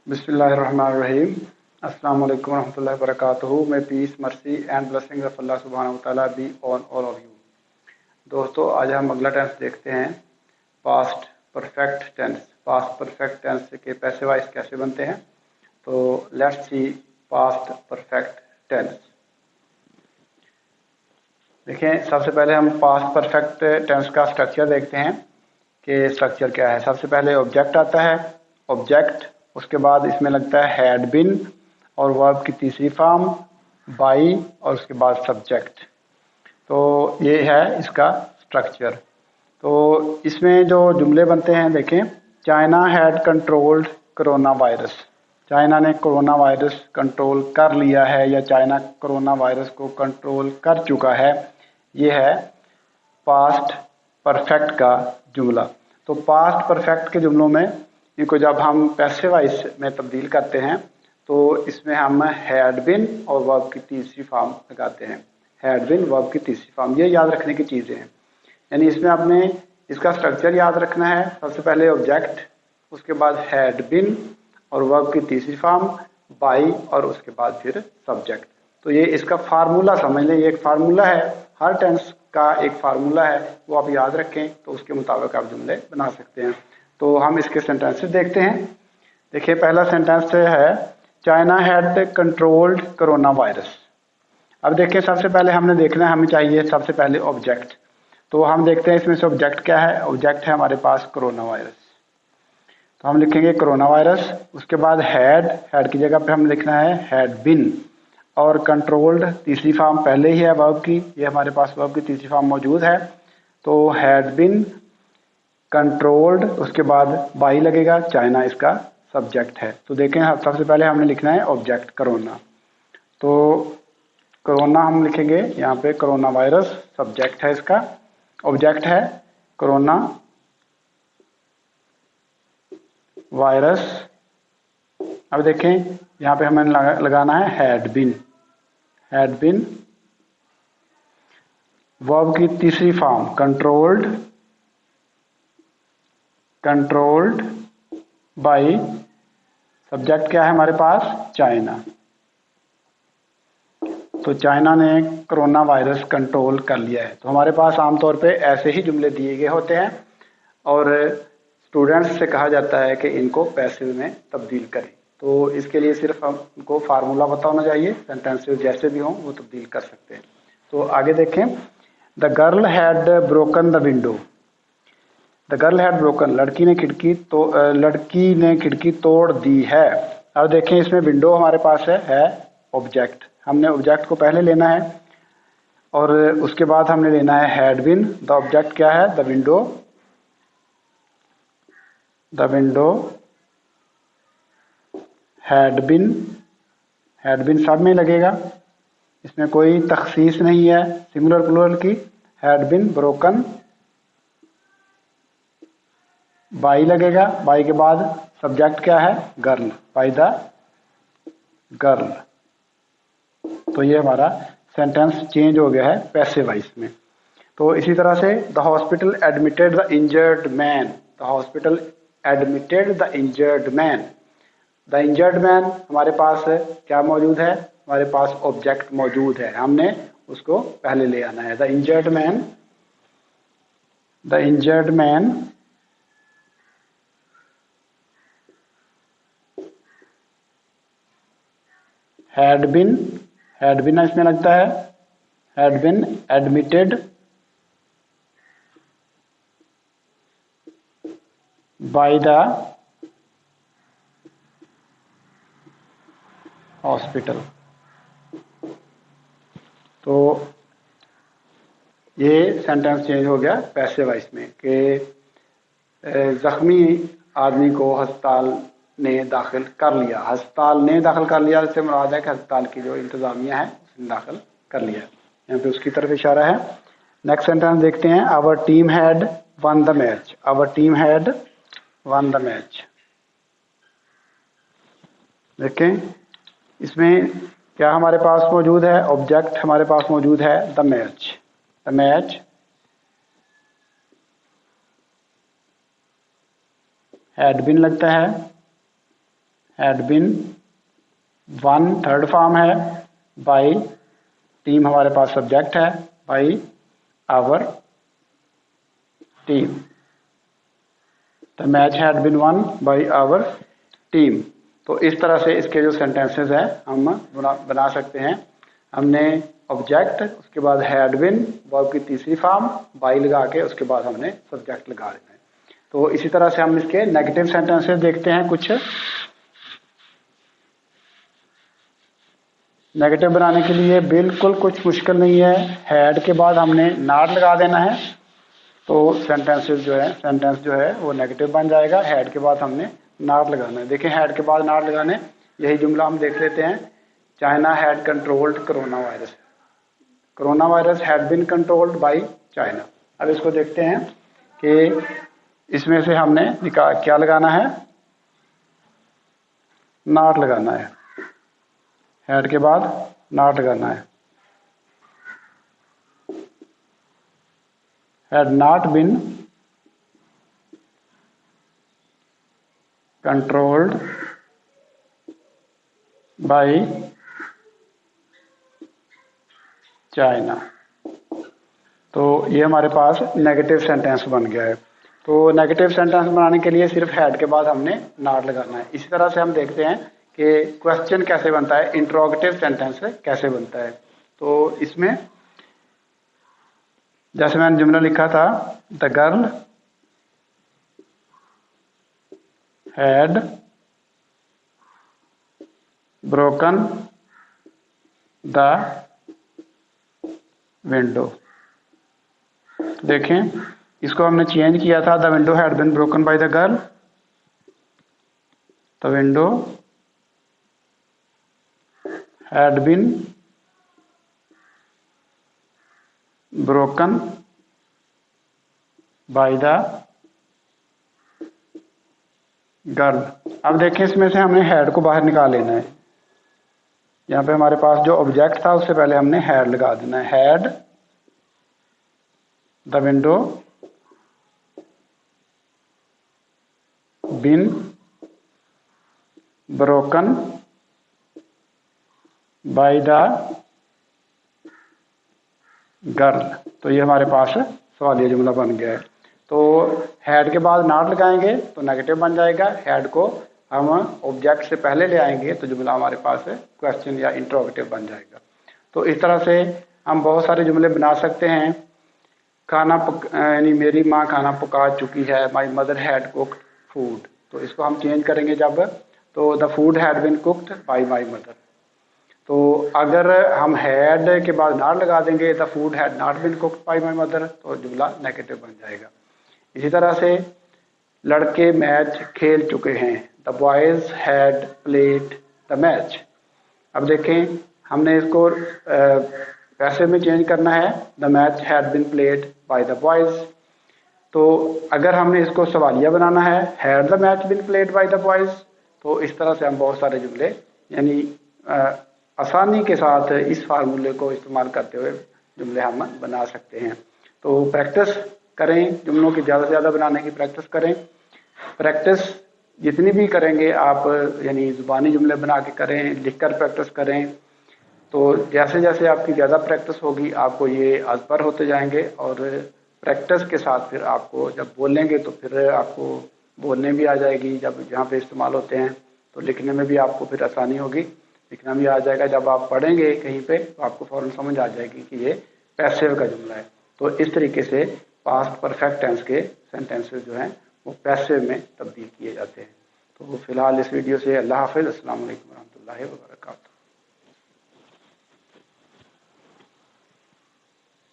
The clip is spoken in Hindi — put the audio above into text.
बिस्मिल्लाहिर्रहमानिर्रहीम। अस्सलाम वालेकुम रहमतुल्लाहि व बरकातुहू। मैं peace mercy and blessing of Allah सुब्हानहू व तआला be on all of you. दोस्तों, आज हम अगला टेंस देखते हैं, past perfect tense. Past perfect tense के पैसे वाइज कैसे बनते हैं, तो let's see past perfect tense. देखें, सबसे पहले हम पास्ट परफेक्ट टेंस का स्ट्रक्चर देखते हैं कि स्ट्रक्चर क्या है। सबसे पहले ऑब्जेक्ट आता है, ऑब्जेक्ट, उसके बाद इसमें लगता है हैड बिन और वर्ब की तीसरी फॉर्म बाई और उसके बाद सब्जेक्ट। तो ये है इसका स्ट्रक्चर। तो इसमें जो जुमले बनते हैं, देखें, China had controlled corona virus. China ने कोरोना वायरस कंट्रोल कर लिया है या चाइना कोरोना वायरस को कंट्रोल कर चुका है। ये है पास्ट परफेक्ट का जुमला। तो पास्ट परफेक्ट के जुमलों में इनको जब हम पैसिव वॉइस में तब्दील करते हैं तो इसमें हम हैड बिन और वर्ब की तीसरी फॉर्म लगाते हैं। हैड बिन, वर्ब की तीसरी फॉर्म, ये याद रखने की चीज़ें हैं। यानी इसमें आपने इसका स्ट्रक्चर याद रखना है। सबसे पहले ऑब्जेक्ट, उसके बाद हैड बिन और वर्ब की तीसरी फॉर्म बाई और उसके बाद फिर सब्जेक्ट। तो ये इसका फार्मूला समझ लें, ये एक फार्मूला है, हर टेंस का एक फार्मूला है, वो आप याद रखें तो उसके मुताबिक आप जुमले बना सकते हैं। तो हम इसके सेंटेंसेस देखते हैं। देखिए, पहला सेंटेंस है China had controlled corona virus. अब देखिए, सबसे पहले हमने देखना है, हमें चाहिए सबसे पहले ऑब्जेक्ट। तो हम देखते हैं इसमें से ऑब्जेक्ट क्या है। ऑब्जेक्ट है हमारे पास कोरोना वायरस, तो हम लिखेंगे कोरोना वायरस। उसके बाद हैड, हैड की जगह पे हम लिखना है हैड बिन और कंट्रोल्ड तीसरी फॉर्म पहले ही है वर्ब की, ये हमारे पास वर्ब की तीसरी फॉर्म मौजूद है। तो हैड बिन कंट्रोल्ड, उसके बाद बाई लगेगा, चाइना इसका सब्जेक्ट है। तो देखें, सबसे पहले हमने लिखना है ऑब्जेक्ट कोरोना। तो कोरोना हम लिखेंगे यहाँ पे, कोरोना वायरस सब्जेक्ट है इसका, ऑब्जेक्ट है कोरोना वायरस। अब देखें, यहाँ पे हमें लगाना है had bin. Had been, verb की तीसरी form controlled, controlled by, subject क्या है हमारे पास, चाइना। तो चाइना ने कोरोना वायरस कंट्रोल कर लिया है। तो हमारे पास आमतौर पे ऐसे ही जुमले दिए गए होते हैं और स्टूडेंट्स से कहा जाता है कि इनको पैसिव में तब्दील करें। तो इसके लिए सिर्फ हमको फार्मूला पता होना चाहिए, सेंटेंसेस जैसे भी हों वो तब्दील कर सकते हैं। तो आगे देखें, the girl had broken the window. The girl had broken, लड़की ने खिड़की तोड़ दी है। अब देखें, इसमें विंडो हमारे पास है ऑब्जेक्ट। हमने ऑब्जेक्ट को पहले लेना है और उसके बाद हमने लेना है हैड बिन। द ऑब्जेक्ट क्या है, the window, the window had been, had been सब में लगेगा, इसमें कोई तखसीस नहीं है सिंगुलर प्लूरल की। हैड बिन ब्रोकन, बाई लगेगा, बाई के बाद सब्जेक्ट क्या है, गर्ल, बाई द गर्ल। तो ये हमारा सेंटेंस चेंज हो गया है पैसिव वॉइस में। तो इसी तरह से the hospital admitted the injured man. The hospital admitted the injured man. The injured man हमारे पास क्या मौजूद है, हमारे पास ऑब्जेक्ट मौजूद है, हमने उसको पहले ले आना है। The injured man, the injured man had been, had been इसमें लगता है, had bin admitted by the hospital. तो ये सेंटेंस चेंज हो गया पैसिव वॉइस में कि जख्मी आदमी को अस्पताल ने दाखिल कर लिया। अस्पताल ने दाखिल कर लिया इससे मुराद है कि अस्पताल की जो इंतजामिया है उसने दाखिल कर लिया। यहाँ पे उसकी तरफ इशारा है। नेक्स्ट सेंटेंस देखते हैं, our team had won the match. Our team had won the match. देखें, इसमें क्या हमारे पास मौजूद है, ऑब्जेक्ट हमारे पास मौजूद है the match. The match had been लगता है, had been won third form है, बाई टीम हमारे पास सब्जेक्ट है, by our team. The match had been won by our team. तो इस तरह से इसके जो सेंटेंसेस हैं हम बना सकते हैं। हमने ऑब्जेक्ट, उसके बाद हैड बिन, वर्ब की तीसरी फॉर्म, बाई लगा के उसके बाद हमने सब्जेक्ट लगा देना है। तो इसी तरह से हम इसके नेगेटिव सेंटेंसेस देखते हैं। कुछ नेगेटिव बनाने के लिए बिल्कुल कुछ मुश्किल नहीं है। हैड के बाद हमने नॉट लगा देना है, तो सेंटेंस जो है वो नेगेटिव बन जाएगा। हैड के बाद हमने नॉट लगाना है। देखिए हैड के बाद नॉट लगाने, यही जुमला हम देख लेते हैं। China had controlled corona virus. Corona virus had been controlled by China. अब इसको देखते हैं कि इसमें से हमने क्या लगाना है, नॉट लगाना है। हैड के बाद नॉट लगाना है। Had not been controlled by China. तो ये हमारे पास नेगेटिव सेंटेंस बन गया है। तो नेगेटिव सेंटेंस बनाने के लिए सिर्फ हैड के बाद हमने नॉट लगाना है। इसी तरह से हम देखते हैं कि क्वेश्चन कैसे बनता है, इंट्रोगेटिव सेंटेंस कैसे बनता है। तो इसमें जैसे मैंने जुमला लिखा था, the girl had broken the window. देखें इसको हमने चेंज किया था, the window had been broken by the girl. The window had been broken by the girl. अब देखें इसमें से हमने हैड को बाहर निकाल लेना है। यहाँ पे हमारे पास जो ऑब्जेक्ट था उससे पहले हमने हैड लगा देना है। Had the window bin broken by the girl. तो ये हमारे पास सवालिया जुमला बन गया है। तो हैड के बाद नॉट लगाएंगे तो नेगेटिव बन जाएगा। हैड को हम ऑब्जेक्ट से पहले ले आएंगे तो जुमला हमारे पास क्वेश्चन या इंट्रोगेटिव बन जाएगा। तो इस तरह से हम बहुत सारे जुमले बना सकते हैं। खाना यानी मेरी माँ खाना पका चुकी है, my mother had cooked food. तो इसको हम चेंज करेंगे जब, तो the food had been cooked by my mother. तो अगर हम हैड के बाद नॉट लगा देंगे, the food had not been cooked by my mother, तो जुमला नेगेटिव बन जाएगा। इसी तरह से लड़के मैच खेल चुके हैं, the boys had played the match. अब देखें हमने इसको पैसे में चेंज करना है, the match had been played by the boys. तो अगर हमने इसको सवालिया बनाना है, had the match been played by the boys. तो इस तरह से हम बहुत सारे जुमले यानी आसानी के साथ इस फार्मूले को इस्तेमाल करते हुए जुमले हम बना सकते हैं। तो प्रैक्टिस करें, जुमलों की ज़्यादा से ज़्यादा बनाने की प्रैक्टिस करें। प्रैक्टिस जितनी भी करेंगे आप, यानी ज़ुबानी जुमले बना के करें, लिखकर प्रैक्टिस करें, तो जैसे जैसे आपकी ज़्यादा प्रैक्टिस होगी आपको ये आज़पर होते जाएंगे। और प्रैक्टिस के साथ फिर आपको जब बोलेंगे तो फिर आपको बोलने भी आ जाएगी। जब जहाँ पे इस्तेमाल होते हैं तो लिखने में भी आपको फिर आसानी होगी, लिखना भी आ जाएगा। जब आप पढ़ेंगे कहीं पे तो आपको फ़ौरन समझ आ जाएगी कि ये पैसिव का जुमला है। तो इस तरीके से पास्ट परफेक्ट टेंस के सेंटेंसेस जो हैं वो पैसिव में तब्दील किए जाते हैं। तो फिलहाल इस वीडियो से अल्लाह हाफ़िज़, अस्सलाम वालेकुम रहमतुल्लाहि व बरकातहू।